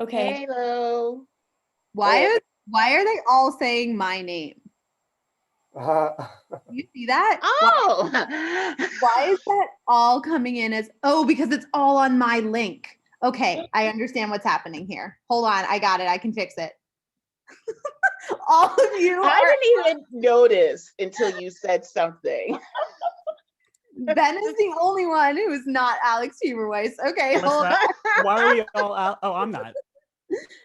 Okay. Hello. Why are they all saying my name? You see that? Oh. Why is that all coming in as, because it's all on my link. Okay, I understand what's happening here. Hold on, I got it. I can fix it. All of you I didn't even notice until you said something. Ben is the only one who is not Alex Huberweiss. Okay, What's hold that? on. Why are we all out? Oh, I'm not.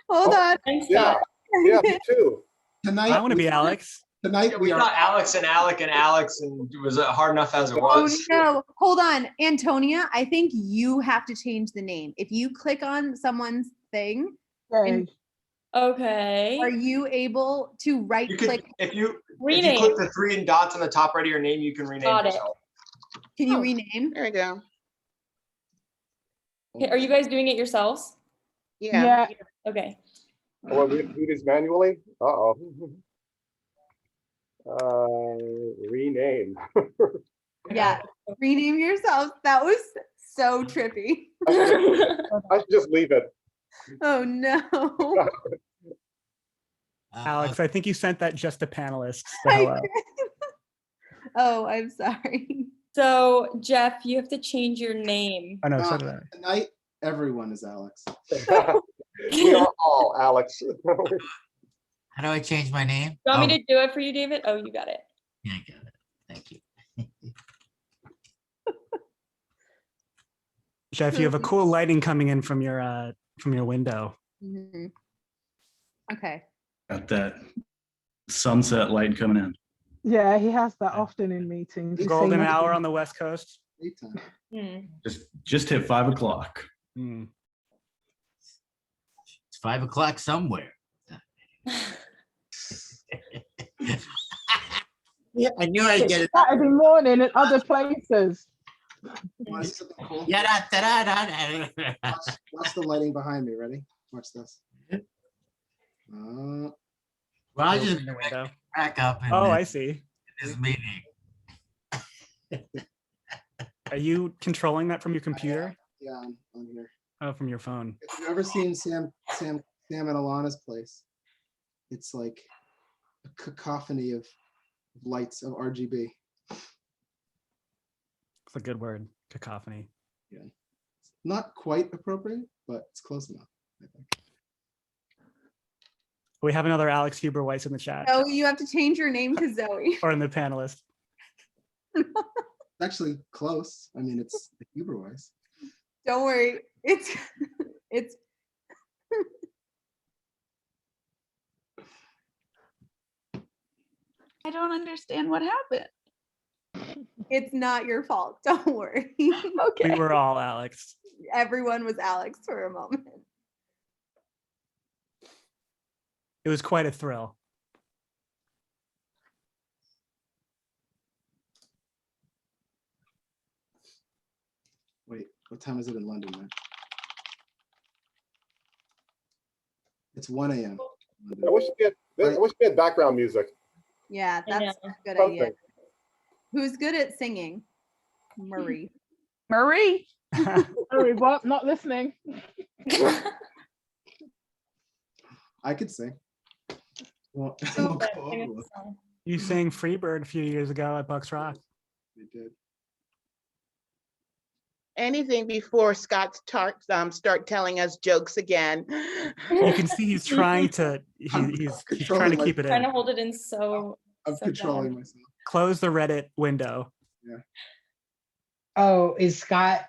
Hold on. Thanks, Yeah, yeah, me too. Tonight, I want to be Alex. tonight We we are. thought Alex and Alec, and it was hard enough as it Oh was. no, hold on. Antonia, I think you have to change the name. If you click on someone's thing, and Okay. are you able to right You could, click? if you Rename. click the 3 dots on the top right of your name, you can rename Got it. yourself. Can you Oh. rename? There we go. Okay, are you guys doing it yourselves? Yeah. Okay. Well, we do this manually. Rename. Yeah, rename yourself. That was so trippy. I should just leave it. Oh no. Alex, I think you sent that just to panelists. So I hello. did. Oh, I'm sorry. So Jeff, you have to change your name. Oh no, so did I. Tonight, everyone is Alex. We are all Alex. How do I change my name? You want me to do it for you, David? Oh, you got it. Yeah, I got it. Thank you. Jeff, you have a cool lighting coming in from your window. Mhm. Okay. Got that sunset light coming in. Yeah, he has that often in meetings. He's Golden saying hour on the West Coast. Daytime. Just hit 5 o'clock. Hmm. It's 5 o'clock somewhere. Yeah, I knew I'd get it. Saturday morning at other places. Want to see something cool? Yeah, Watch the lighting behind me. Ready? Watch this. Roger's Open the window. back up in Oh, I see. this meeting. Are you controlling that from your computer? Yeah, on here. Oh, from your phone. If you've ever seen Sam and Alana's place, it's like a cacophony of lights of RGB. It's a good word, cacophony. Yeah, it's not quite appropriate, but it's close enough, I think. We have another Alex Huberweiss in the chat Oh, you have to change your name to Zoe. or in the panelist. Actually, close. I mean, it's the Huberweiss. Don't worry. It's I don't understand what happened. it's not your fault. Don't worry. Okay. We were all Alex. Everyone was Alex for a moment. It was quite a thrill. Wait, what time is it in London, man? It's 1 a.m. I wish we had background music. Yeah, that's a good Something. idea. Who's good at singing? Marie. Marie. Sorry, what? Not listening. I could sing. Well, Go we'll ahead, go sing over us a it. song. You sang Freebird a few years ago at Bucks Rock. We did. Anything before Scott start telling us jokes again. You can see he's trying to he's trying to keep it Trying to in. hold it in so. I'm so controlling bad. myself. Close the Reddit window. Yeah. Oh, is Scott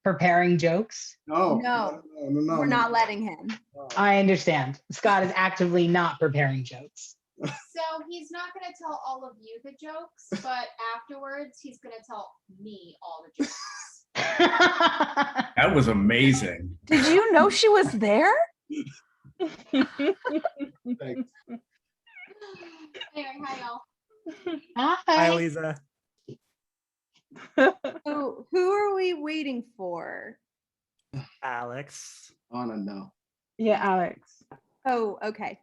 preparing jokes? No. No. No. We're not letting him. I understand. Scott is actively not preparing jokes. So he's not going to tell all of you the jokes, but afterwards he's going to tell me all the jokes. That was amazing. Did you know she was there? Thanks. Anyway, hi y'all. Hi, Lisa. So who are we waiting for? Alex. Anna, no. Yeah, Alex. Oh, okay.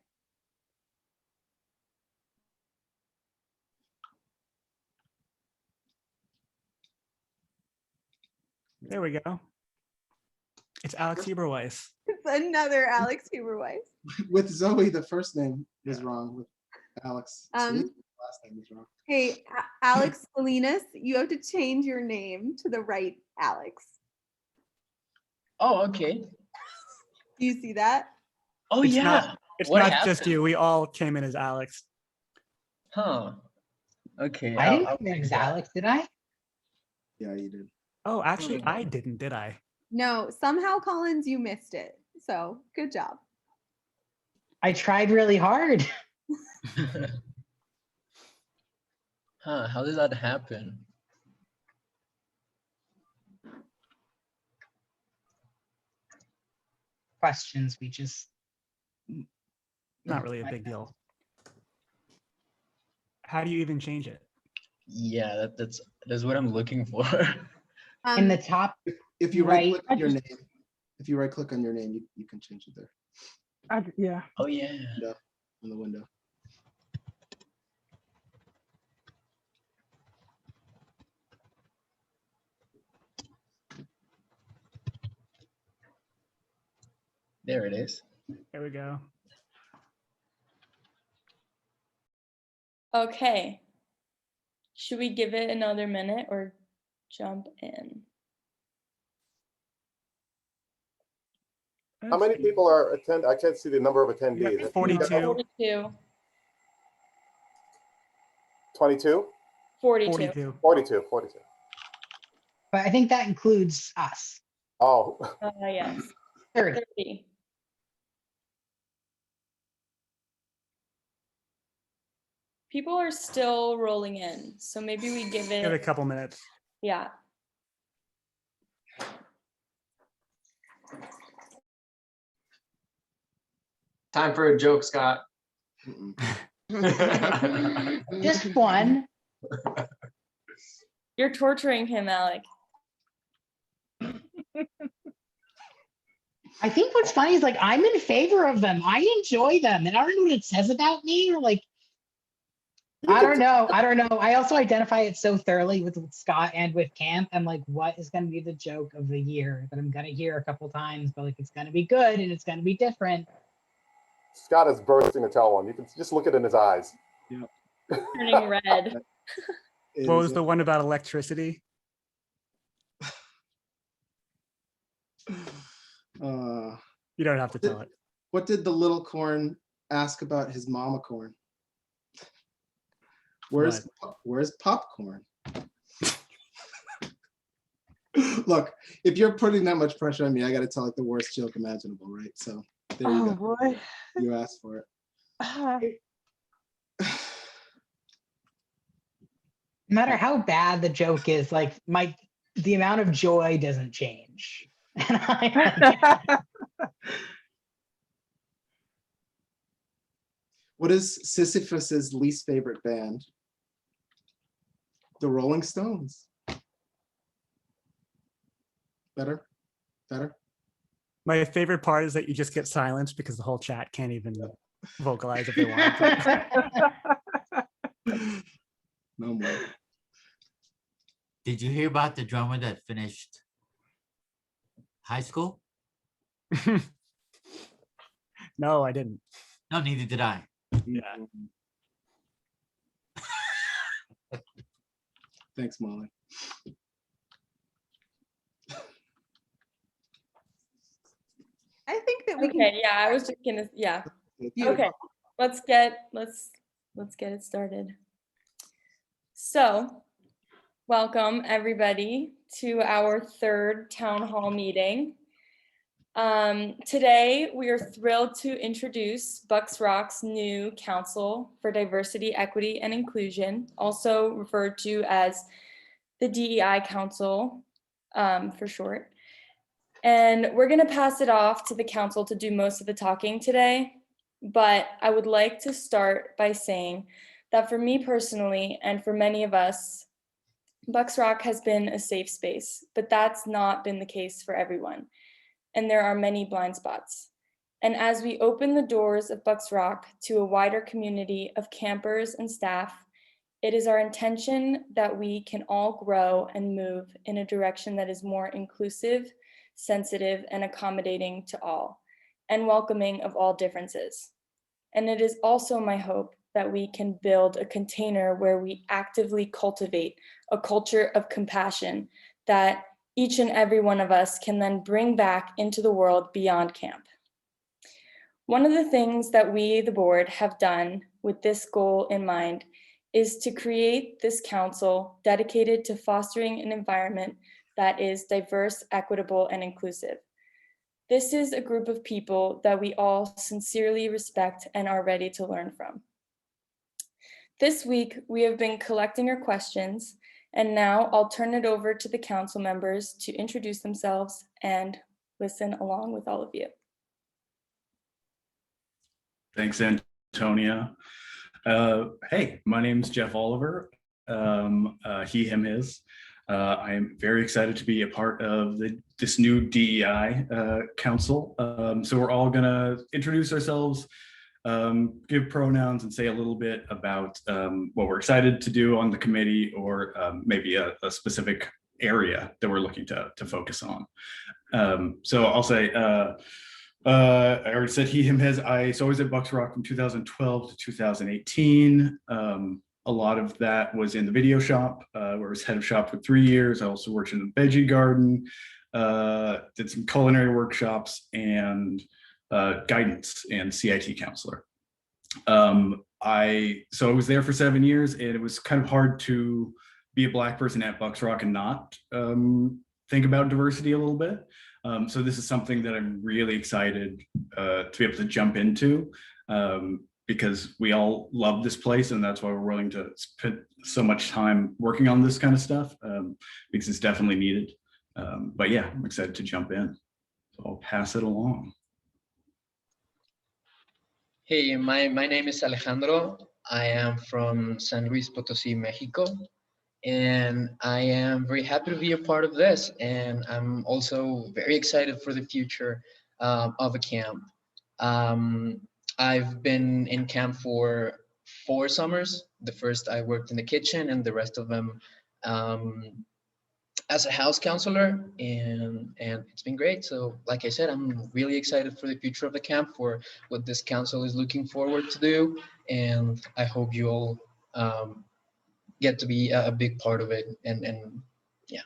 There we go. It's Alex Eberweiss. It's another Alex Huberweiss. With Zoe, the first name was wrong. With Alex, Um, the last name was wrong. Hey, Alex Salinas, you have to change your name to the right Alex. Oh, okay. Do you see that? Oh, It's yeah. not, it's What not happened? just you. We all came in as Alex. Huh. Okay. I didn't I'll come in do as that. Alex, did I? Yeah, you did. Oh, actually, I didn't, did I? No, somehow Collins, you missed it. So good job. I tried really hard. Huh, how did that happen? Questions we just Not really a big deal. How do you even change it? Yeah, that's what I'm looking for. in the top. If you right. right click on your name, if you right click on your name, you can change it there. Yeah. Oh yeah. Window, in the window. There it is. There we go. Okay. Should we give it another minute or jump in? How many people are attend? I can't see the number of attendees. Yeah, 42. 42. 22? 42. 42. But I think that includes us. Oh, Yes. 30. 30. People are still rolling in, so maybe we give Give it a it, couple minutes. yeah. Time for a joke, Scott. Just one. You're torturing him, Alec. I think what's funny is like I'm in favor of them. I enjoy them, and I don't know what it says about me. Or like, I don't know. I also identify it so thoroughly with Scott and with camp. I'm like, what is going to be the joke of the year that I'm going to hear a couple times, but like it's going to be good and it's going to be different. Scott is bursting to tell one. You can just look it in his eyes. Yep. Turning red. What was the one about electricity? You don't have to tell it. What did the little corn ask about his mama corn? Where's popcorn? Look, if you're putting that much pressure on me, I got to tell like the worst joke imaginable, right? So there you go. Boy. You asked for it. No matter how bad the joke is, like the amount of joy doesn't change. What is Sisyphus's least favorite band? The Rolling Stones. Better? My favorite part is that you just get silence because the whole chat can't even vocalize if they want to. No more. Did you hear about the drummer that finished high school? No, I didn't. No, neither did I. Yeah. Thanks, Molly. I think that we can. Okay, yeah, I was just gonna, yeah. Okay, let's get it started. So, welcome everybody to our third town hall meeting. Today, we are thrilled to introduce Bucks Rock's new Council for Diversity, Equity, and Inclusion, also referred to as the DEI Council for short. And we're gonna pass it off to the council to do most of the talking today, but I would like to start by saying that for me personally, and for many of us, Bucks Rock has been a safe space, but that's not been the case for everyone. And there are many blind spots. And as we open the doors of Bucks Rock to a wider community of campers and staff, It is our intention that we can all grow and move in a direction that is more inclusive, sensitive, and accommodating to all, and welcoming of all differences. And it is also my hope that we can build a container where we actively cultivate a culture of compassion that each and every one of us can then bring back into the world beyond camp. One of the things that we, the board, have done with this goal in mind is to create this council dedicated to fostering an environment that is diverse, equitable, and inclusive. This is a group of people that we all sincerely respect and are ready to learn from. This week, we have been collecting your questions, and now I'll turn it over to the council members to introduce themselves and listen along with all of you. Thanks, Antonia. Hey, my name's Jeff Oliver. He, him, his. I'm very excited to be a part of this new DEI council. So we're all gonna introduce ourselves, give pronouns, and say a little bit about what we're excited to do on the committee, or maybe a specific area that we're looking to focus on. So I'll say, I already said he, him, his. So I was at Bucks Rock from 2012 to 2018. A lot of that was in the video shop, where I was head of shop for 3 years. I also worked in the veggie garden, did some culinary workshops, and guidance and CIT counselor. So I was there for 7 years, and it was kind of hard to be a Black person at Bucks Rock and not think about diversity a little bit. So this is something that I'm really excited to be able to jump into, because we all love this place, and that's why we're willing to spend so much time working on this kind of stuff, because it's definitely needed. But yeah, I'm excited to jump in. So I'll pass it along. Hey, my name is Alejandro. I am from San Luis Potosí, Mexico, and I am very happy to be a part of this. And I'm also very excited for the future of a camp. I've been in camp for 4 summers. The first I worked in the kitchen, and the rest of them as a house counselor, and it's been great. So like I said, I'm really excited for the future of the camp, for what this council is looking forward to do, and I hope you all get to be a big part of it, and yeah.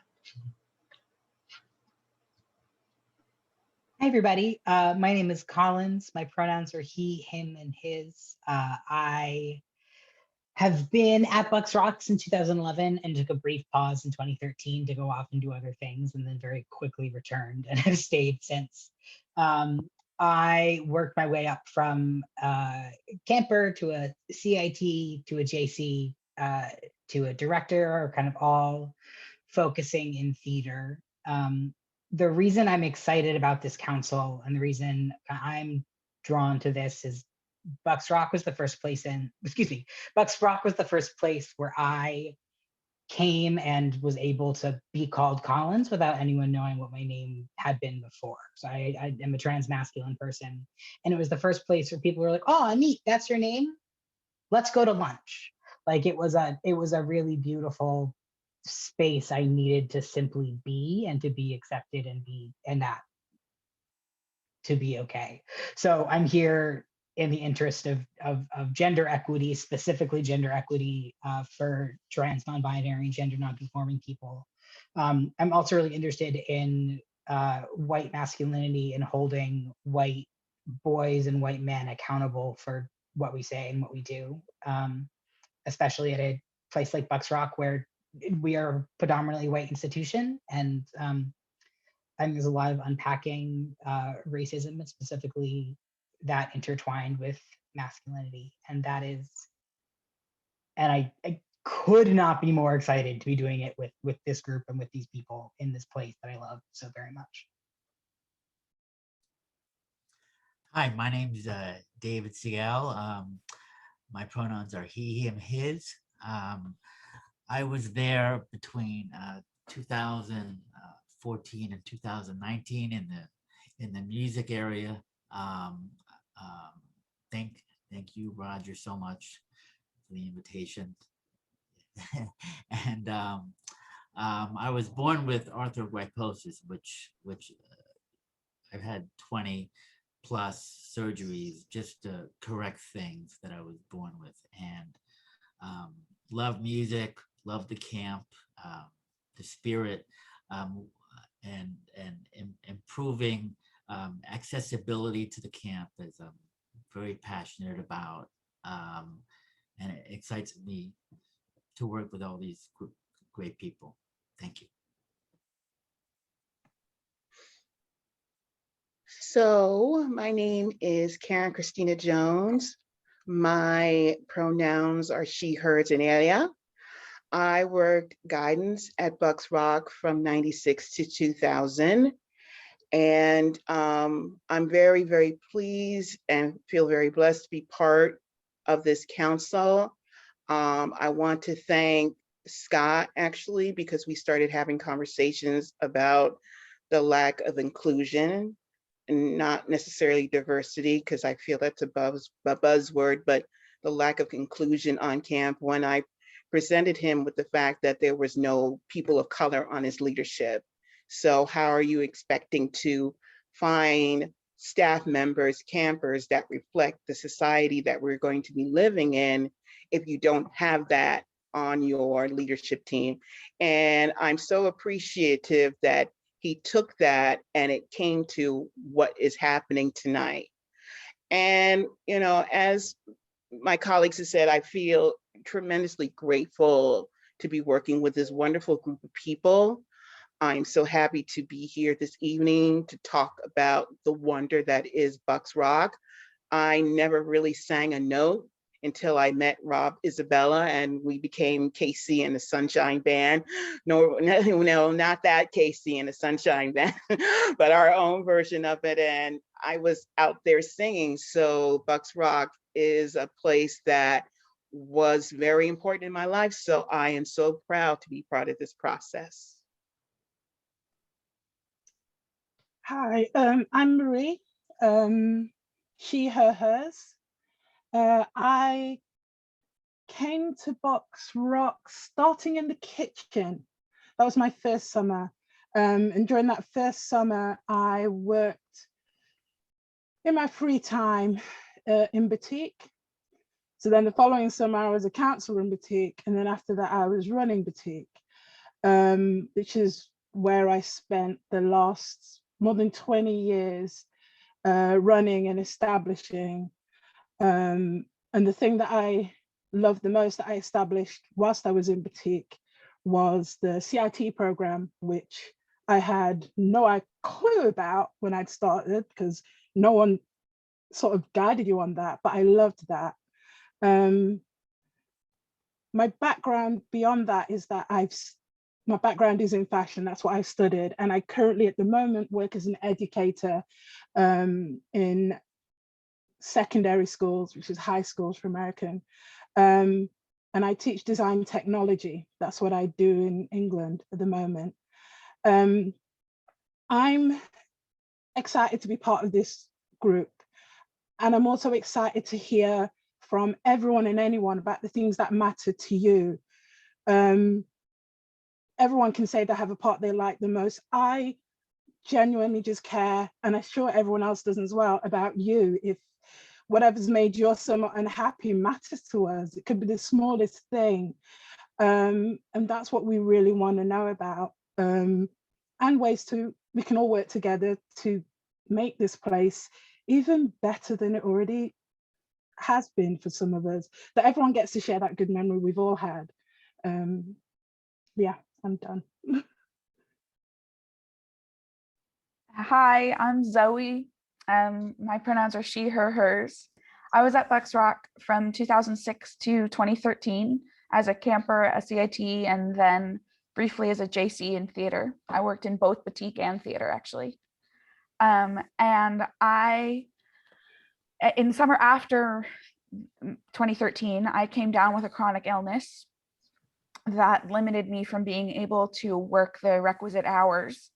Hi, everybody. My name is Collins. My pronouns are he, him, and his. I have been at Bucks Rock since 2011 and took a brief pause in 2013 to go off and do other things, and then very quickly returned and have stayed since. I worked my way up from camper to a CIT to a JC to a director, kind of all focusing in theater. The reason I'm excited about this council and the reason I'm drawn to this is Bucks Rock was the first place Bucks Rock was the first place where I came and was able to be called Collins without anyone knowing what my name had been before. So I am a trans masculine person. And it was the first place where people were like, oh, neat, that's your name? Let's go to lunch. Like it was a really beautiful space I needed to simply be and to be accepted and that to be okay. So I'm here in the interest of gender equity, specifically gender equity for trans, non-binary, gender non-conforming people. I'm also really interested in white masculinity and holding white boys and white men accountable for what we say and what we do, especially at a place like Bucks Rock, where we are a predominantly white institution, and there's a lot of unpacking racism, and specifically that intertwined with masculinity. And that is, and I could not be more excited to be doing it with this group and with these people in this place that I love so very much. Hi, my name is David Ciel. My pronouns are he, him, his. I was there between 2014 and 2019 in the music area. Thank you, Roger, so much for the invitation. and I was born with arthrogryposis, which I've had 20 plus surgeries just to correct things that I was born with, and love music, love the camp, the spirit, and improving accessibility to the camp is very passionate about, and it excites me to work with all these great people. Thank you. So my name is Karen Christina Jones. My pronouns are she, hers, and area. I worked guidance at Bucks Rock from 96 to 2000. And I'm very, very pleased and feel very blessed to be part of this council. I want to thank Scott, actually, because we started having conversations about the lack of inclusion and not necessarily diversity, because I feel that's a buzzword, but the lack of inclusion on camp when I presented him with the fact that there was no people of color on his leadership. So how are you expecting to find staff members, campers that reflect the society that we're going to be living in if you don't have that on your leadership team? And I'm so appreciative that he took that and it came to what is happening tonight. And, you know, as my colleagues have said, I feel tremendously grateful to be working with this wonderful group of people. I'm so happy to be here this evening to talk about the wonder that is Bucks Rock. I never really sang a note until I met Rob Isabella and we became Casey and the Sunshine Band. No, not that Casey and the Sunshine Band, but our own version of it. And I was out there singing. So Bucks Rock is a place that was very important in my life. So I am so proud to be part of this process. Hi, I'm Marie, she, her, hers. I came to Box Rock starting in the kitchen. That was my first summer. And during that first summer, I worked in my free time in boutique. So then the following summer, I was a counselor in boutique. And then after that, I was running boutique, which is where I spent the last more than 20 years running and establishing. And the thing that I loved the most that I established whilst I was in boutique was the CIT program, which I had no clue about when I'd started because no one sort of guided you on that, but I loved that. My background beyond that is that my background is in fashion. That's what I studied. And I currently at the moment work as an educator in secondary schools, which is high schools for American. And I teach design technology. That's what I do in England at the moment. I'm excited to be part of this group. And I'm also excited to hear from everyone and anyone about the things that matter to you. Everyone can say they have a part they like the most. I genuinely just care, and I'm sure everyone else does as well, about you. If whatever's made your summer unhappy matters to us, it could be the smallest thing. And that's what we really want to know about. And ways we can all work together to make this place even better than it already has been for some of us, that everyone gets to share that good memory we've all had. Yeah, I'm done. Hi, I'm Zoe. My pronouns are she, her, hers. I was at Bucks Rock from 2006 to 2013 as a camper, a CIT, and then briefly as a JC in theater. I worked in both boutique and theater, actually. And in the summer after 2013, I came down with a chronic illness that limited me from being able to work the requisite hours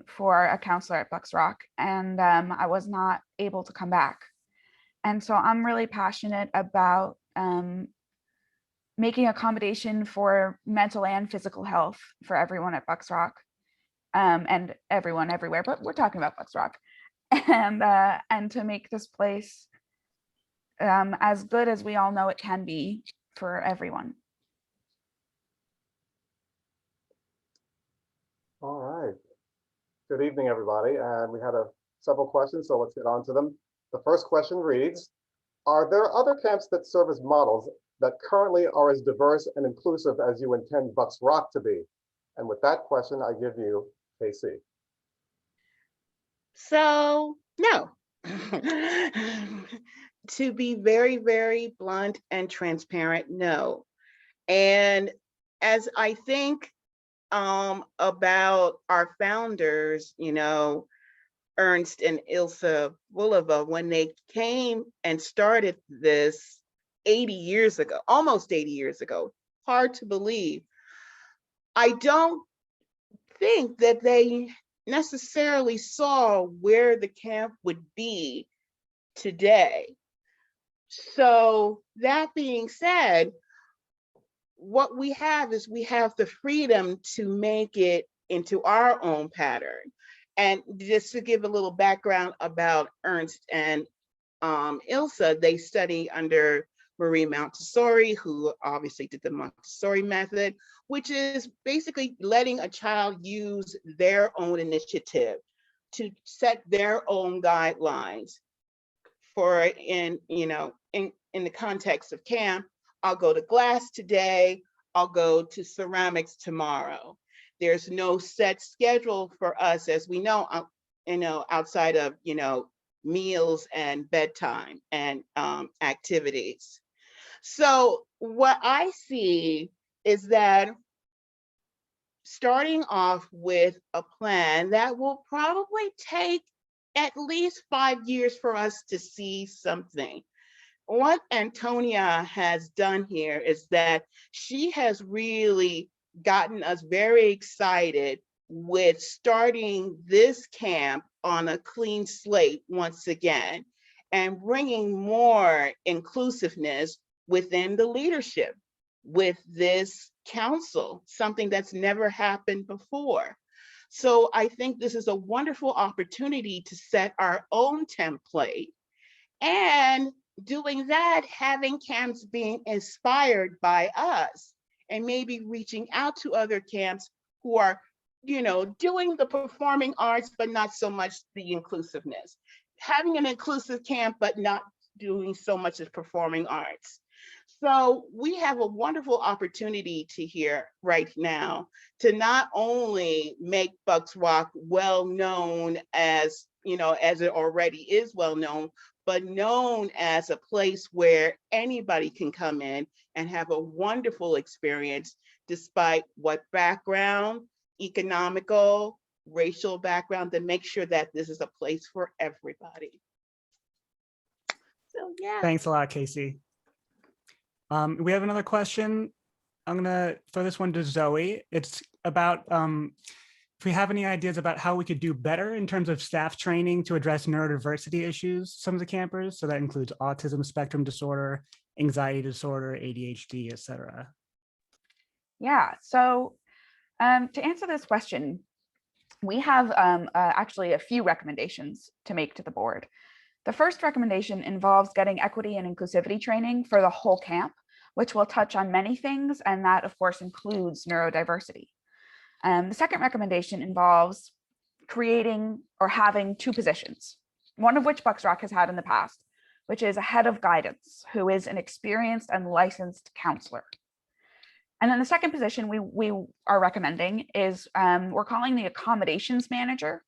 for a counselor at Bucks Rock, and I was not able to come back. And so I'm really passionate about making accommodation for mental and physical health for everyone at Bucks Rock, and everyone everywhere, but we're talking about Bucks Rock, and to make this place as good as we all know it can be for everyone. All right. Good evening, everybody. And we had several questions, so let's get on to them. The first question reads, are there other camps that serve as models that currently are as diverse and inclusive as you intend Bucks Rock to be? And with that question, I give you KC. So, no. To be very, very blunt and transparent, no. And as I think about our founders, Ernst and Ilse Bulova, when they came and started this 80 years ago, almost 80 years ago, hard to believe. I don't think that they necessarily saw where the camp would be today. So that being said, what we have is we have the freedom to make it into our own pattern. And just to give a little background about Ernst and Ilse, they study under Marie Montessori, who obviously did the Montessori method, which is basically letting a child use their own initiative to set their own guidelines. For in the context of camp, I'll go to glass today, I'll go to ceramics tomorrow. There's no set schedule for us, as we know, outside of, meals and bedtime and activities. So what I see is that starting off with a plan that will probably take at least 5 years for us to see something. What Antonia has done here is that she has really gotten us very excited with starting this camp on a clean slate once again, and bringing more inclusiveness within the leadership with this council, something that's never happened before. So I think this is a wonderful opportunity to set our own template, and doing that, having camps being inspired by us, and maybe reaching out to other camps who are, doing the performing arts, but not so much the inclusiveness. Having an inclusive camp, but not doing so much as performing arts. So we have a wonderful opportunity to here right now to not only make Bucks Rock well known as, as it already is well known, but known as a place where anybody can come in and have a wonderful experience, despite what background, economical, racial background, to make sure that this is a place for everybody. So yeah. Thanks a lot, Casey. We have another question. I'm gonna throw this one to Zoe. It's about if we have any ideas about how we could do better in terms of staff training to address neurodiversity issues, some of the campers. So that includes autism spectrum disorder, anxiety disorder, ADHD, etc. Yeah, so to answer this question, we have actually a few recommendations to make to the board. The first recommendation involves getting equity and inclusivity training for the whole camp, which will touch on many things, and that of course includes neurodiversity. The second recommendation involves creating or having 2 positions, one of which Bucks Rock has had in the past, which is a head of guidance, who is an experienced and licensed counselor. And then the second position we are recommending is we're calling the accommodations manager,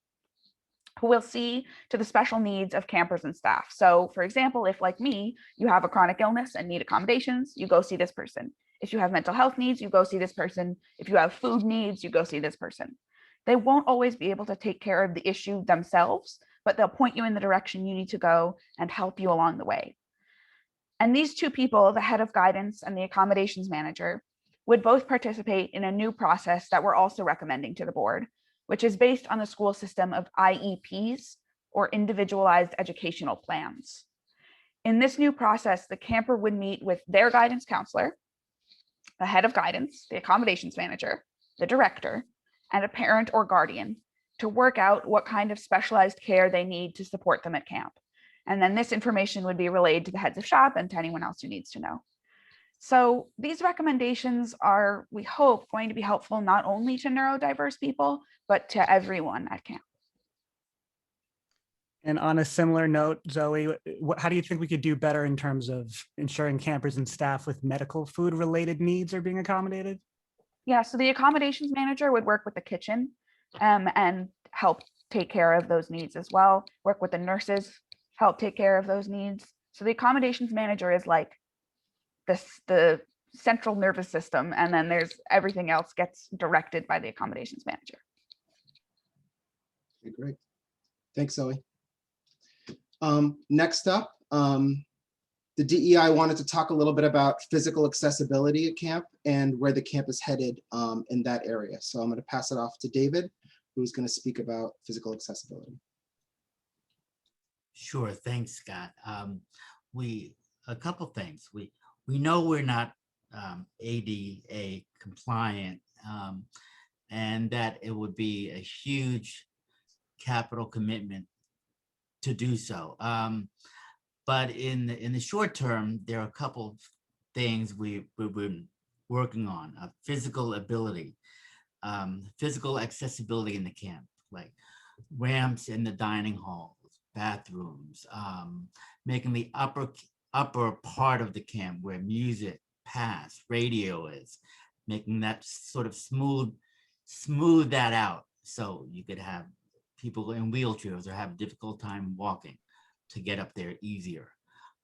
who will see to the special needs of campers and staff. So for example, if like me, you have a chronic illness and need accommodations, you go see this person. If you have mental health needs, you go see this person. If you have food needs, you go see this person. They won't always be able to take care of the issue themselves, but they'll point you in the direction you need to go and help you along the way. And these 2 people, the head of guidance and the accommodations manager, would both participate in a new process that we're also recommending to the board, which is based on the school system of IEPs, or Individualized Educational Plans. In this new process, the camper would meet with their guidance counselor, the head of guidance, the accommodations manager, the director, and a parent or guardian to work out what kind of specialized care they need to support them at camp. And then this information would be relayed to the heads of shop and to anyone else who needs to know. So these recommendations are, we hope, going to be helpful not only to neurodiverse people, but to everyone at camp. And on a similar note, Zoe, how do you think we could do better in terms of ensuring campers and staff with medical food related needs are being accommodated? Yeah, so the accommodations manager would work with the kitchen and help take care of those needs as well, work with the nurses, help take care of those needs. So the accommodations manager is like the central nervous system, and then there's everything else gets directed by the accommodations manager. Okay, great. Thanks, Zoe. Next up, the DEI wanted to talk a little bit about physical accessibility at camp and where the camp is headed in that area. So I'm going to pass it off to David, who's going to speak about physical accessibility. Sure, thanks, Scott. A couple things. We know we're not ADA compliant, and that it would be a huge capital commitment to do so. But in the short term, there are a couple of things we've been working on. Physical ability, physical accessibility in the camp, like ramps in the dining halls, bathrooms, making the upper part of the camp where music, past, radio is, making that sort of smooth that out so you could have people in wheelchairs or have a difficult time walking to get up there easier.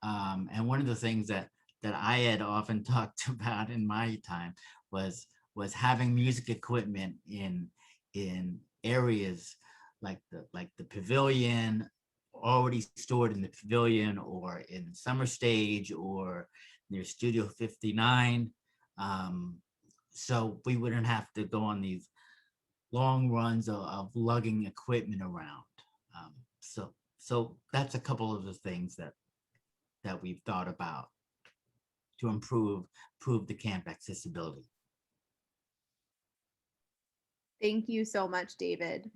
And one of the things that I had often talked about in my time was having music equipment in areas like the pavilion, already stored in the pavilion or in summer stage or near Studio 59. So we wouldn't have to go on these long runs of lugging equipment around. So that's a couple of the things that we've thought about to improve the camp accessibility. Thank you so much, David.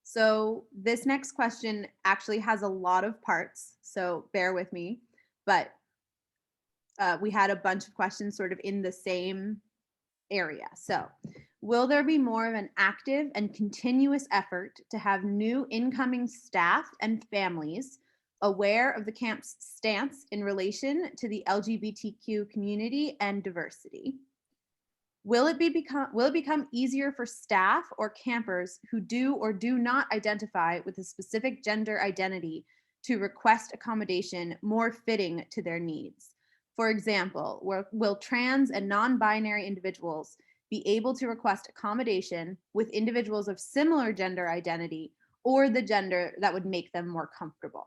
So this next question actually has a lot of parts, so bear with me, but we had a bunch of questions sort of in the same area. So will there be more of an active and continuous effort to have new incoming staff and families aware of the camp's stance in relation to the LGBTQ community and diversity? Will it become easier for staff or campers who do or do not identify with a specific gender identity to request accommodation more fitting to their needs? For example, will trans and non-binary individuals be able to request accommodation with individuals of similar gender identity or the gender that would make them more comfortable?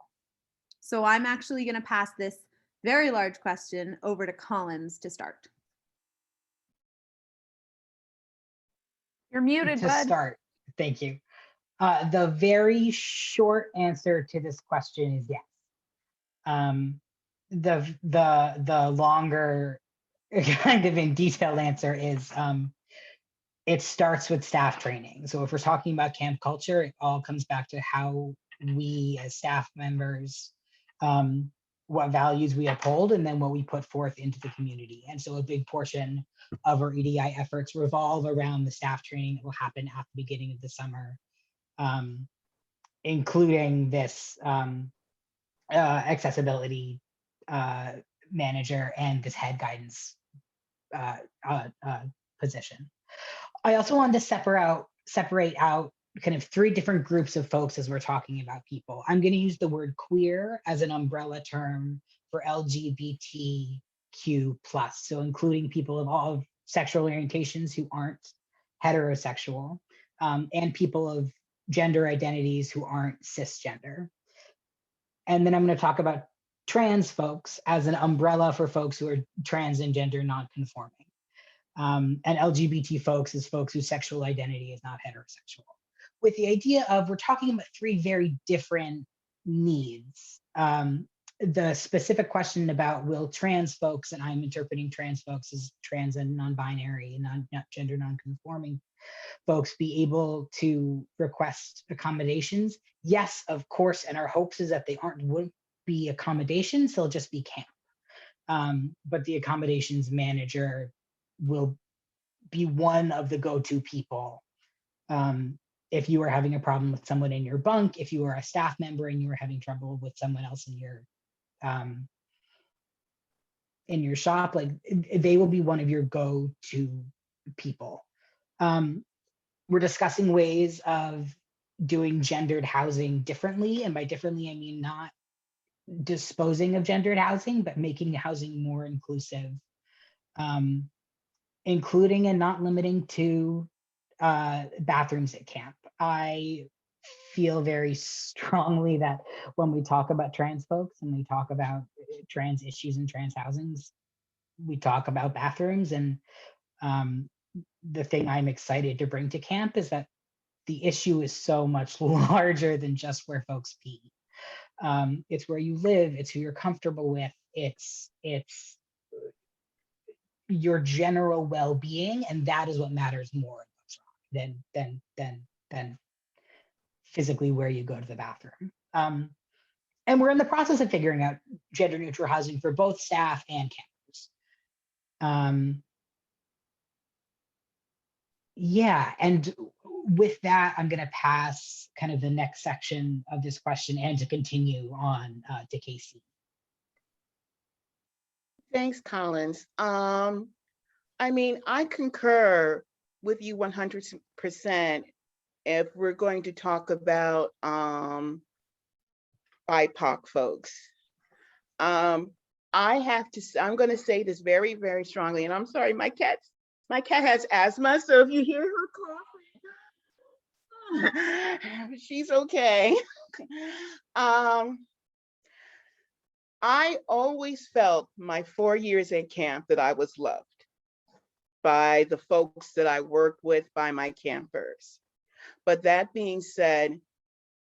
So I'm actually going to pass this very large question over to Collins to start. You're muted, To bud. start, thank you. The very short answer to this question is yes. The longer kind of in detailed answer is it starts with staff training. So if we're talking about camp culture, it all comes back to how we as staff members, what values we uphold, and then what we put forth into the community. And so a big portion of our EDI efforts revolve around the staff training that will happen at the beginning of the summer, including this accessibility manager and this head guidance position. I also wanted to separate out kind of three different groups of folks as we're talking about people. I'm going to use the word queer as an umbrella term for LGBTQ+, so including people of all sexual orientations who aren't heterosexual, and people of gender identities who aren't cisgender. And then I'm going to talk about trans folks as an umbrella for folks who are trans and gender non-conforming. And LGBT folks is folks whose sexual identity is not heterosexual. With the idea of we're talking about three very different needs. the specific question about will trans folks, and I'm interpreting trans folks as trans and non-binary and not gender non-conforming folks, be able to request accommodations? Yes, of course. And our hopes is that they won't be accommodations, they'll just be camp. But the accommodations manager will be one of the go-to people. If you are having a problem with someone in your bunk, if you are a staff member and you are having trouble with someone else in your shop, like they will be one of your go-to people. We're discussing ways of doing gendered housing differently. And by differently, I mean not disposing of gendered housing, but making housing more inclusive, including and not limiting to bathrooms at camp. I feel very strongly that when we talk about trans folks and we talk about trans issues and trans housings, we talk about bathrooms. And the thing I'm excited to bring to camp is that the issue is so much larger than just where folks pee. It's where you live, it's who you're comfortable with, it's your general well-being, and that is what matters more than physically where you go to the bathroom. And we're in the process of figuring out gender neutral housing for both staff and campers. Yeah, and with that, I'm going to pass kind of the next section of this question and to continue on to Casey. Thanks, Collins. I mean, I concur with you 100% if we're going to talk about BIPOC folks. I'm going to say this very, very strongly, and I'm sorry, my cat has asthma, so if you hear her coughing, she's okay. I always felt my 4 years at camp that I was loved by the folks that I worked with, by my campers. But that being said,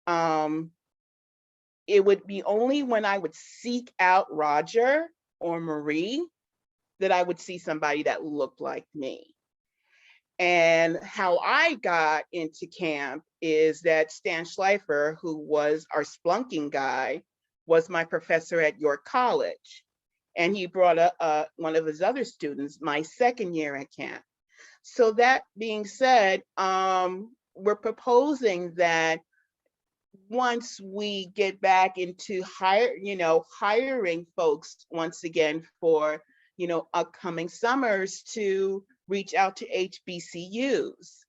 it would be only when I would seek out Roger or Marie that I would see somebody that looked like me. And how I got into camp is that Stan Schleifer, who was our splunking guy, was my professor at York College. And he brought one of his other students my second year at camp. So that being said, we're proposing that once we get back into hiring folks once again for, upcoming summers, to reach out to HBCUs.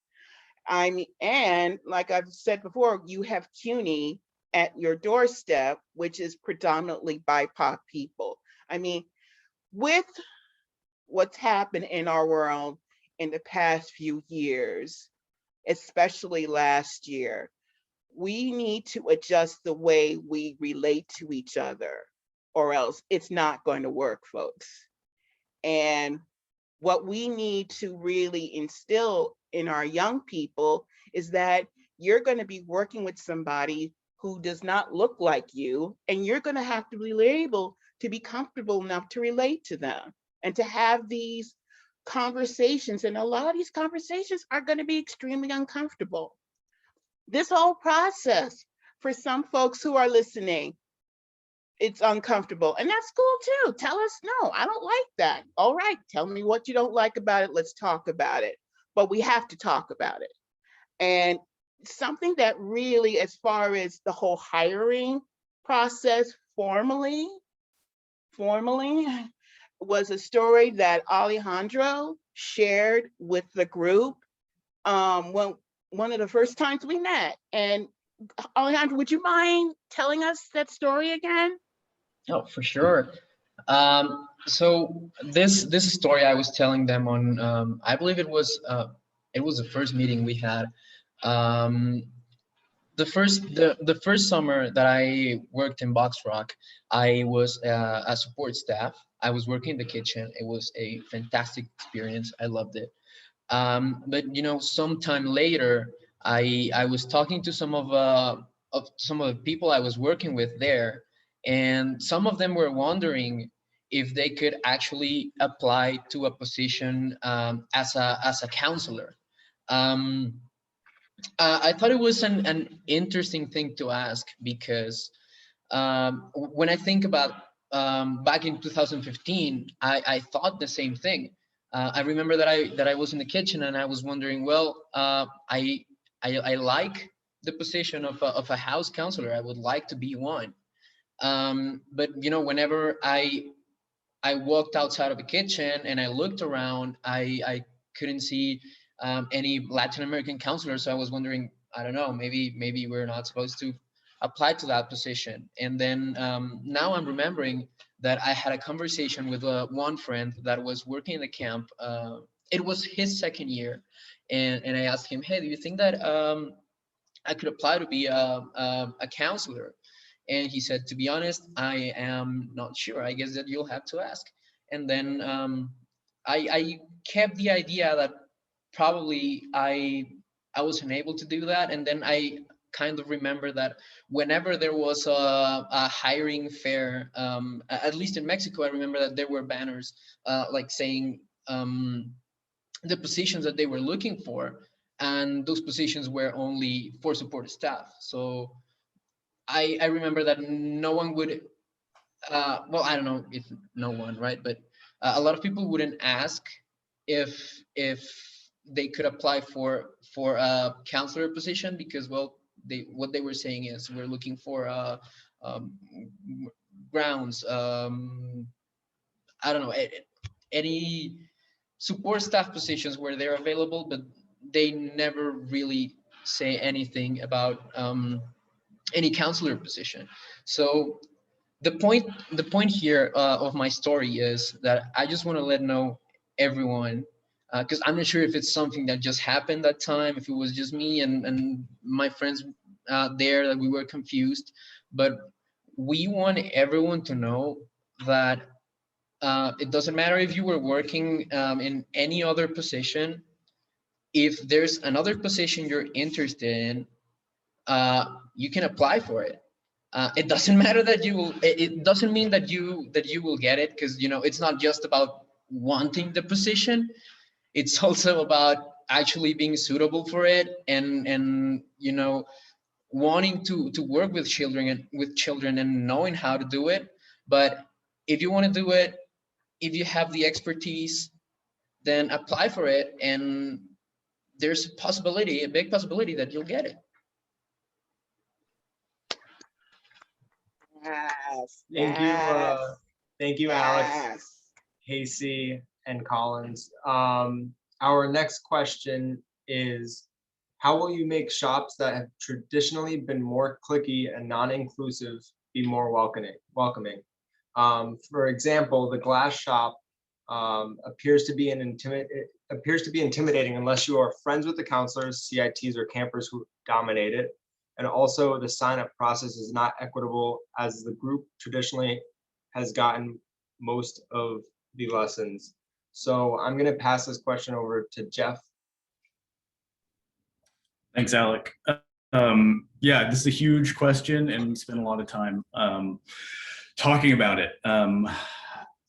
And like I've said before, you have CUNY at your doorstep, which is predominantly BIPOC people. I mean, with what's happened in our world in the past few years, especially last year, we need to adjust the way we relate to each other, or else it's not going to work, folks. And what we need to really instill in our young people is that you're going to be working with somebody who does not look like you, and you're going to have to be able to be comfortable enough to relate to them and to have these conversations. And a lot of these conversations are going to be extremely uncomfortable. This whole process, for some folks who are listening, it's uncomfortable, and that's cool too. Tell us, no, I don't like that. All right, tell me what you don't like about it. Let's talk about it. But we have to talk about it. And something that really, as far as the whole hiring process formally, was a story that Alejandro shared with the group when one of the first times we met. And Alejandro, would you mind telling us that story again? Oh, for sure. So this story I was telling them on, I believe it was the first meeting we had. The first summer that I worked in Box Rock, I was a support staff. I was working in the kitchen. It was a fantastic experience. I loved it. But sometime later, I was talking to some of the people I was working with there, And some of them were wondering if they could actually apply to a position as a counselor. I thought it was an interesting thing to ask because when I think about back in 2015, I thought the same thing. I remember that I was in the kitchen and I was wondering, well, I like the position of a house counselor. I would like to be one. But you know, whenever I walked outside of the kitchen and I looked around, I couldn't see any Latin American counselors. So I was wondering, I don't know, maybe we're not supposed to apply to that position. And then now I'm remembering that I had a conversation with one friend that was working in the camp. It was his second year. And I asked him, hey, do you think that I could apply to be a counselor? And he said, to be honest, I am not sure. I guess that you'll have to ask. And then I kept the idea that probably I wasn't able to do that. And then I kind of remember that whenever there was a hiring fair, at least in Mexico, I remember that there were banners like saying the positions that they were looking for. And those positions were only for support staff. So I remember that no one would, well, I don't know if no one, right? But a lot of people wouldn't ask if they could apply for a counselor position because, well, what they were saying is we're looking for grounds, I don't know, any support staff positions where they're available, but they never really say anything about any counselor position. So the point here of my story is that I just want to let know everyone, because I'm not sure if it's something that just happened that time, if it was just me and my friends there that we were confused, but we want everyone to know that it doesn't matter if you were working in any other position. If there's another position you're interested in, you can apply for it. It doesn't matter that you will, it doesn't mean that you will get it, because you know it's not just about wanting the position, it's also about actually being suitable for it and you know wanting to work with children and knowing how to do it. But if you want to do it, if you have the expertise, then apply for it, and there's a big possibility that you'll get it. Yes. Thank you, Alex, Casey, and Collins. Our next question is, how will you make shops that have traditionally been more cliquey and non-inclusive be more welcoming? For example, the glass shop appears to be intimidating unless you are friends with the counselors, CITs, or campers who dominate it. And also the sign-up process is not equitable, as the group traditionally has gotten most of the lessons. So I'm going to pass this question over to Jeff. Thanks, Alec. Yeah, this is a huge question, and we spent a lot of time talking about it.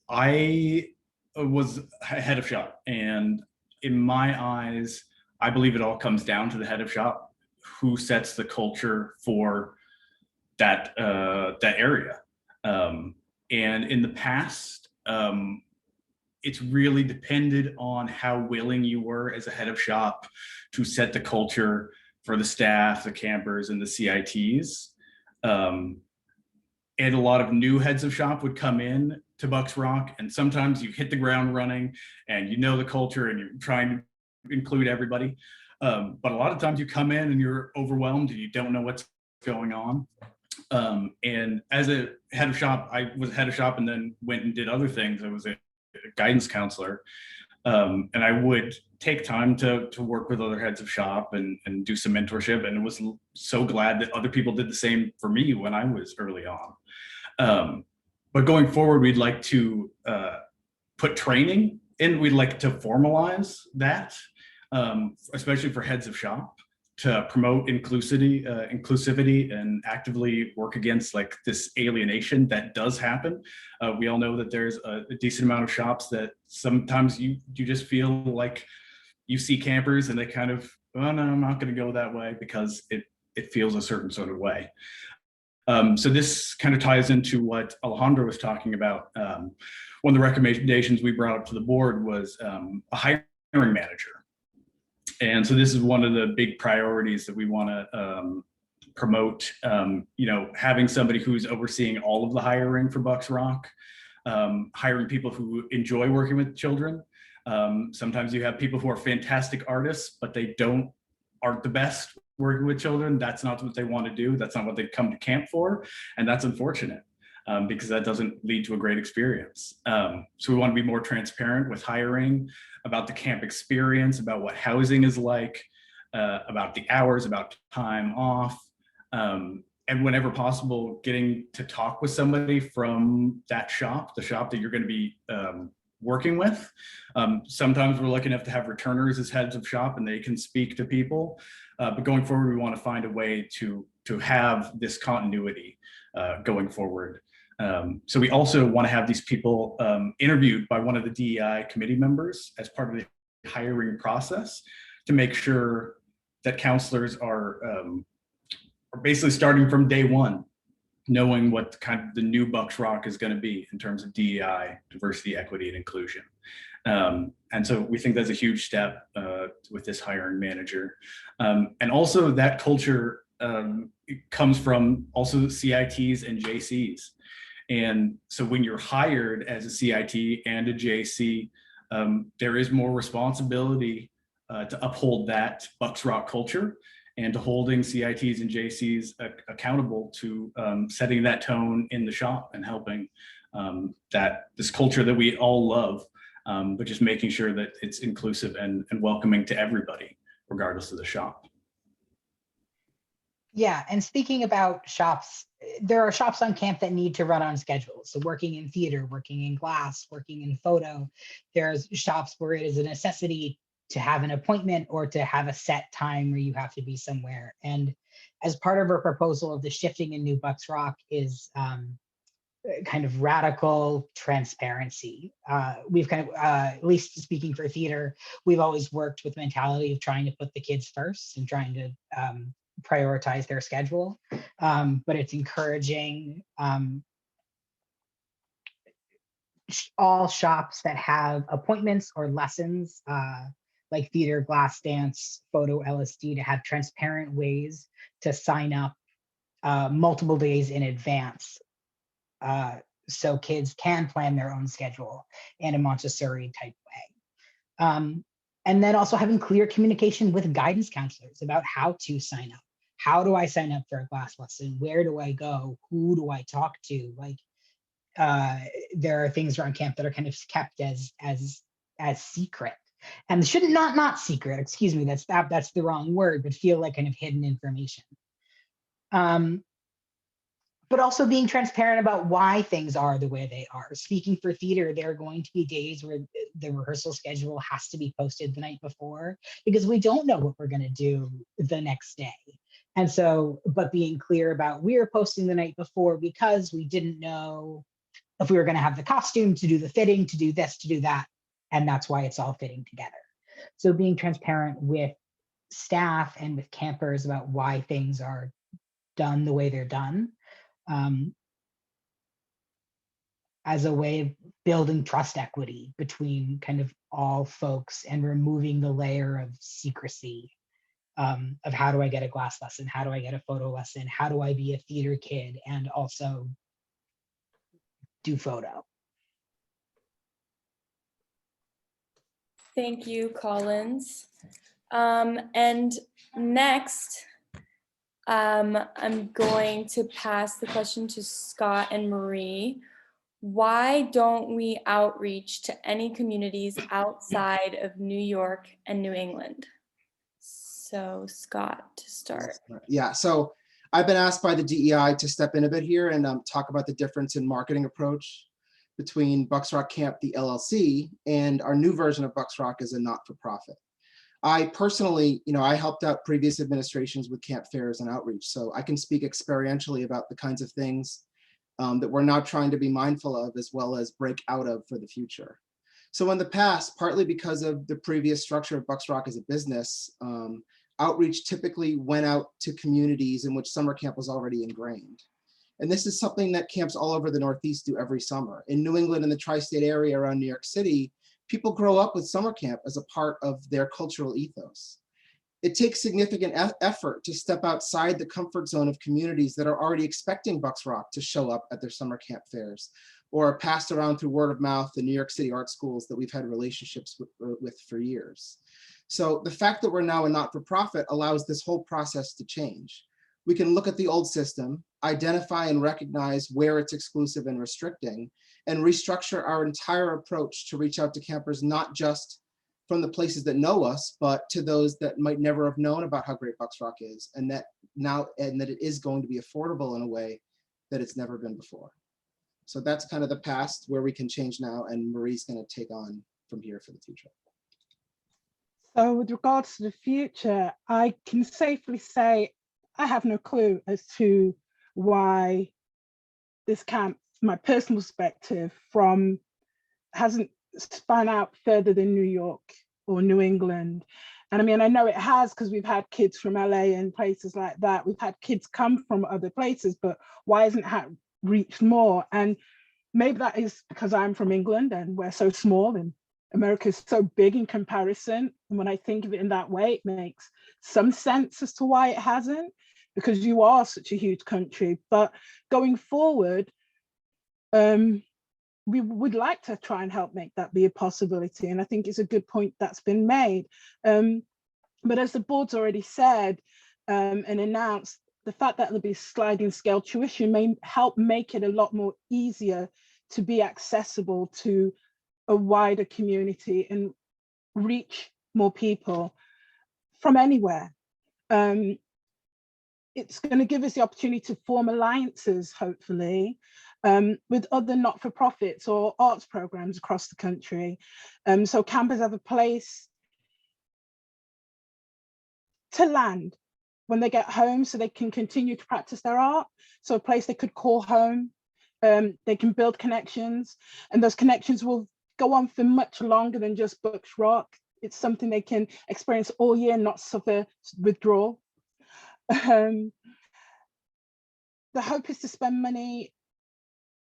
I was head of shop, and in my eyes, I believe it all comes down to the head of shop, who sets the culture for that that area. And in the past, it's really depended on how willing you were as a head of shop to set the culture for the staff, the campers, and the CITs. And a lot of new heads of shop would come in to Bucks Rock, and sometimes you hit the ground running and you know the culture and you're trying to include everybody. But a lot of times you come in and you're overwhelmed and you don't know what's going on. And as a head of shop, I was head of shop and then went and did other things. I was a guidance counselor. And I would take time to work with other heads of shop and do some mentorship. And was so glad that other people did the same for me when I was early on. But going forward, we'd like to put training in. We'd like to formalize that, especially for heads of shop. to promote inclusivity and actively work against like this alienation that does happen. We all know that there's a decent amount of shops that sometimes you just feel like you see campers and they kind of, oh no, I'm not going to go that way because it feels a certain sort of way. So this kind of ties into what Alejandro was talking about. One of the recommendations we brought up to the board was a hiring manager. And so this is one of the big priorities that we want to promote, having somebody who's overseeing all of the hiring for Bucks Rock, hiring people who enjoy working with children. Sometimes you have people who are fantastic artists, but they aren't the best working with children. That's not what they want to do. That's not what they come to camp for. And that's unfortunate because that doesn't lead to a great experience. So we want to be more transparent with hiring, about the camp experience, about what housing is like, about the hours, about time off, and whenever possible, getting to talk with somebody from that shop, the shop that you're going to be working with. Sometimes we're lucky enough to have returners as heads of shop and they can speak to people. But going forward, we want to find a way to have this continuity going forward. So we also want to have these people interviewed by one of the DEI committee members as part of the hiring process to make sure that counselors are basically starting from day one, knowing what kind of the new Bucks Rock is going to be in terms of DEI, diversity, equity, and inclusion. And so we think that's a huge step with this hiring manager. And also that culture comes from also CITs and JCs. And so when you're hired as a CIT and a JC, there is more responsibility to uphold that Bucks Rock culture and to holding CITs and JCs accountable to setting that tone in the shop and helping this culture that we all love, but just making sure that it's inclusive and welcoming to everybody, regardless of the shop. Yeah, and speaking about shops, there are shops on camp that need to run on schedule. So working in theater, working in glass, working in photo, there's shops where it is a necessity to have an appointment or to have a set time where you have to be somewhere. And as part of our proposal of the shifting in New Bucks Rock is kind of radical transparency. We've kind of, at least speaking for theater, we've always worked with the mentality of trying to put the kids first and trying to prioritize their schedule, but it's encouraging all shops that have appointments or lessons like theater, glass dance, photo, LSD to have transparent ways to sign up multiple days in advance so kids can plan their own schedule in a Montessori type way. And then also having clear communication with guidance counselors about how to sign up. How do I sign up for a glass lesson? Where do I go? Who do I talk to? Like, there are things around camp that are kind of kept as secret, and should not secret. Excuse me, that's the wrong word, but feel like kind of hidden information. But also being transparent about why things are the way they are. Speaking for theater, there are going to be days where the rehearsal schedule has to be posted the night before because we don't know what we're going to do the next day. And so, but being clear about we're posting the night before because we didn't know if we were going to have the costume to do the fitting, to do this, to do that. And that's why it's all fitting together. So being transparent with staff and with campers about why things are done the way they're done. As a way of building trust equity between kind of all folks and removing the layer of secrecy of how do I get a glass lesson? How do I get a photo lesson? How do I be a theater kid and also do photo? Thank you, Collins. And next, I'm going to pass the question to Scott and Marie. Why don't we outreach to any communities outside of New York and New England? So Scott, to start. Yeah, so I've been asked by the DEI to step in a bit here and talk about the difference in marketing approach between Bucks Rock Camp, the LLC, and our new version of Bucks Rock as a not-for-profit. I personally, I helped out previous administrations with camp fairs and outreach, so I can speak experientially about the kinds of things that we're now trying to be mindful of, as well as break out of for the future. So in the past, partly because of the previous structure of Bucks Rock as a business, outreach typically went out to communities in which summer camp was already ingrained. And this is something that camps all over the Northeast do every summer. In New England and the tri-state area around New York City, people grow up with summer camp as a part of their cultural ethos. It takes significant effort to step outside the comfort zone of communities that are already expecting Bucks Rock to show up at their summer camp fairs, or are passed around through word of mouth in New York City art schools that we've had relationships with for years. So the fact that we're now a not-for-profit allows this whole process to change. We can look at the old system, identify and recognize where it's exclusive and restricting, and restructure our entire approach to reach out to campers, not just from the places that know us, but to those that might never have known about how great Bucks Rock is, and that it is going to be affordable in a way that it's never been before. So that's kind of the past where we can change now, and Marie's going to take on from here for the future. So with regards to the future, I can safely say I have no clue as to why this camp, my personal perspective, hasn't spun out further than New York or New England. And I mean, I know it has, because we've had kids from LA and places like that. We've had kids come from other places, but why hasn't it reached more? And maybe that is because I'm from England and we're so small and America is so big in comparison. And when I think of it in that way, it makes some sense as to why it hasn't, because you are such a huge country. But going forward, we would like to try and help make that be a possibility. And I think it's a good point that's been made. But as the board's already said and announced, the fact that there'll be sliding scale tuition may help make it a lot more easier to be accessible to a wider community and reach more people from anywhere. It's going to give us the opportunity to form alliances, hopefully, with other not-for-profits or arts programs across the country. So campers have a place to land when they get home, so they can continue to practice their art. So a place they could call home. They can build connections, and those connections will go on for much longer than just Bucks Rock. It's something they can experience all year, not suffer withdrawal. The hope is to spend money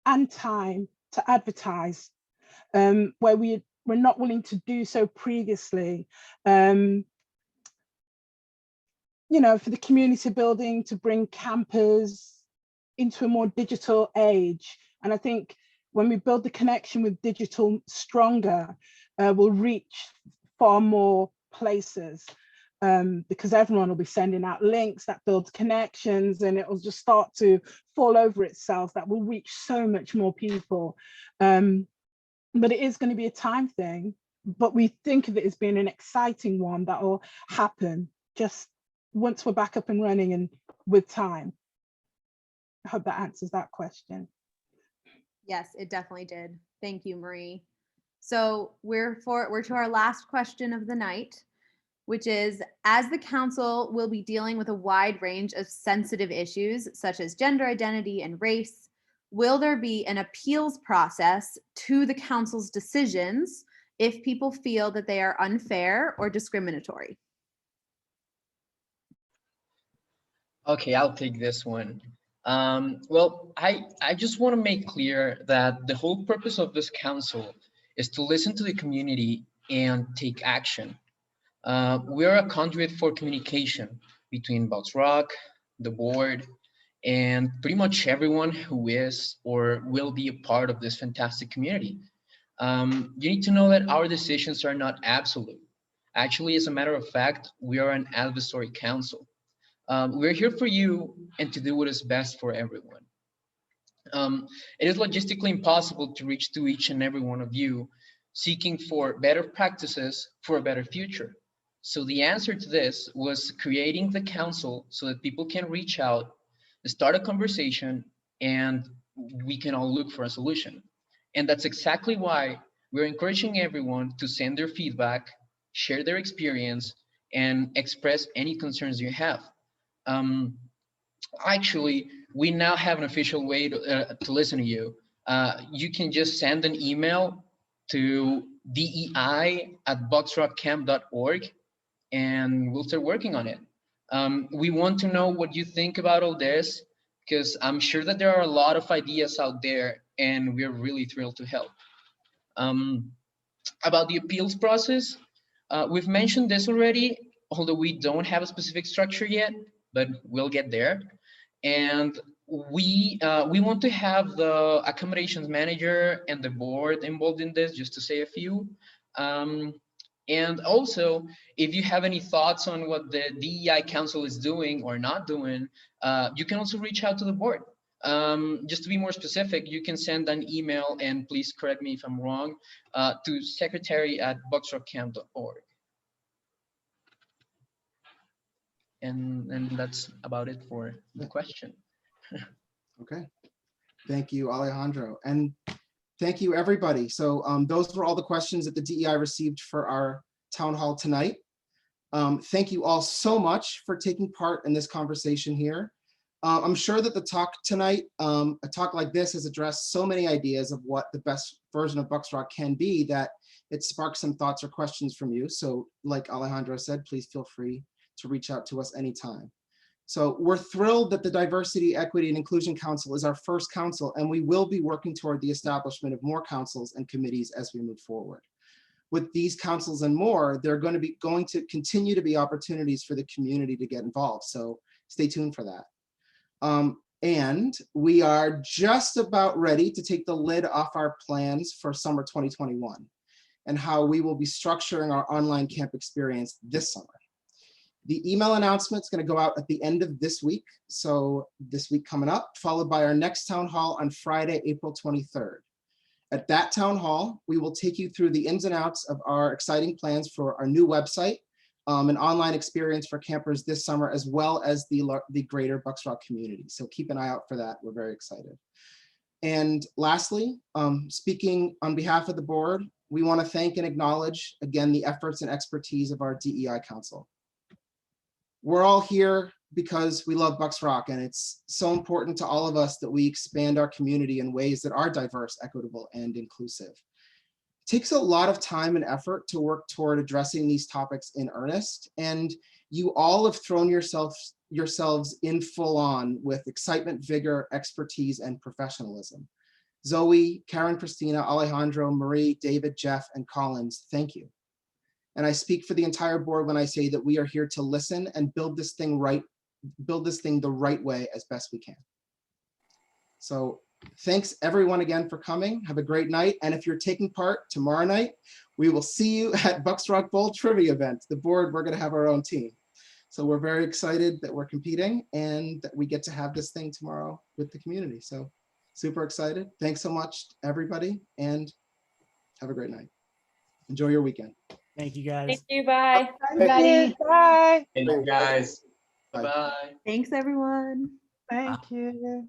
and time to advertise, where we're not willing to do so previously. For the community building, to bring campers into a more digital age. And I think when we build the connection with digital stronger, we'll reach far more places, because everyone will be sending out links that builds connections, and it will just start to fall over itself. That will reach so much more people. But it is going to be a time thing, but we think of it as being an exciting one that will happen just once we're back up and running and with time. I hope that answers that question. Yes, it definitely did. Thank you, Marie. So we're to our last question of the night, which is, as the council will be dealing with a wide range of sensitive issues such as gender identity and race, will there be an appeals process to the council's decisions if people feel that they are unfair or discriminatory? Okay, I'll take this one. Well, I just want to make clear that the whole purpose of this council is to listen to the community and take action. We are a conduit for communication between Bucks Rock, the board, and pretty much everyone who is or will be a part of this fantastic community. You need to know that our decisions are not absolute. Actually, as a matter of fact, we are an advisory council. We're here for you and to do what is best for everyone. It is logistically impossible to reach to each and every one of you seeking for better practices for a better future. So the answer to this was creating the council so that people can reach out, start a conversation, and we can all look for a solution. And that's exactly why we're encouraging everyone to send their feedback share their experience, and express any concerns you have. Actually, we now have an official way to listen to you. You can just send an email to dei@boxrockcamp.org, and we'll start working on it. We want to know what you think about all this, because I'm sure that there are a lot of ideas out there, and we're really thrilled to help. About the appeals process, we've mentioned this already, although we don't have a specific structure yet, but we'll get there. And we want to have the accommodations manager and the board involved in this, just to say a few. And also, if you have any thoughts on what the DEI Council is doing or not doing, you can also reach out to the board. Just to be more specific, you can send an email, and please correct me if I'm wrong, to secretary@boxrockcamp.org. And that's about it for the question. Okay. Thank you, Alejandro. And thank you, everybody. So those were all the questions that the DEI received for our town hall tonight. Thank you all so much for taking part in this conversation here. I'm sure that the talk tonight, a talk like this, has addressed so many ideas of what the best version of Bucks Rock can be that it sparks some thoughts or questions from you. So like Alejandro said, please feel free to reach out to us anytime. So we're thrilled that the Diversity, Equity, and Inclusion Council is our first council, and we will be working toward the establishment of more councils and committees as we move forward. With these councils and more, there are going to continue to be opportunities for the community to get involved. So stay tuned for that. And we are just about ready to take the lid off our plans for summer 2021 and how we will be structuring our online camp experience this summer. The email announcement is going to go out at the end of this week. So this week coming up, followed by our next town hall on Friday, April 23rd. At that town hall, we will take you through the ins and outs of our exciting plans for our new website, an online experience for campers this summer, as well as the greater Bucks Rock community. So keep an eye out for that. We're very excited. And lastly, speaking on behalf of the board, we want to thank and acknowledge again the efforts and expertise of our DEI Council. We're all here because we love Bucks Rock, and it's so important to all of us that we expand our community in ways that are diverse, equitable, and inclusive. It takes a lot of time and effort to work toward addressing these topics in earnest, and you all have thrown yourselves in full on with excitement, vigor, expertise, and professionalism. Zoe, Karen, Christina, Alejandro, Marie, David, Jeff, and Collins, thank you. And I speak for the entire board when I say that we are here to listen and build this thing the right way as best we can. So thanks everyone again for coming. Have a great night. And if you're taking part tomorrow night, we will see you at Bucks Rock Bowl trivia event. The board, we're going to have our own team. So we're very excited that we're competing and that we get to have this thing tomorrow with the community. So super excited. Thanks so much, everybody, and have a great night. Enjoy your weekend. Thank you, guys. Thank you. Bye. Everybody. Bye. Thank you, guys. Bye. Bye. Thanks, everyone. Thank you.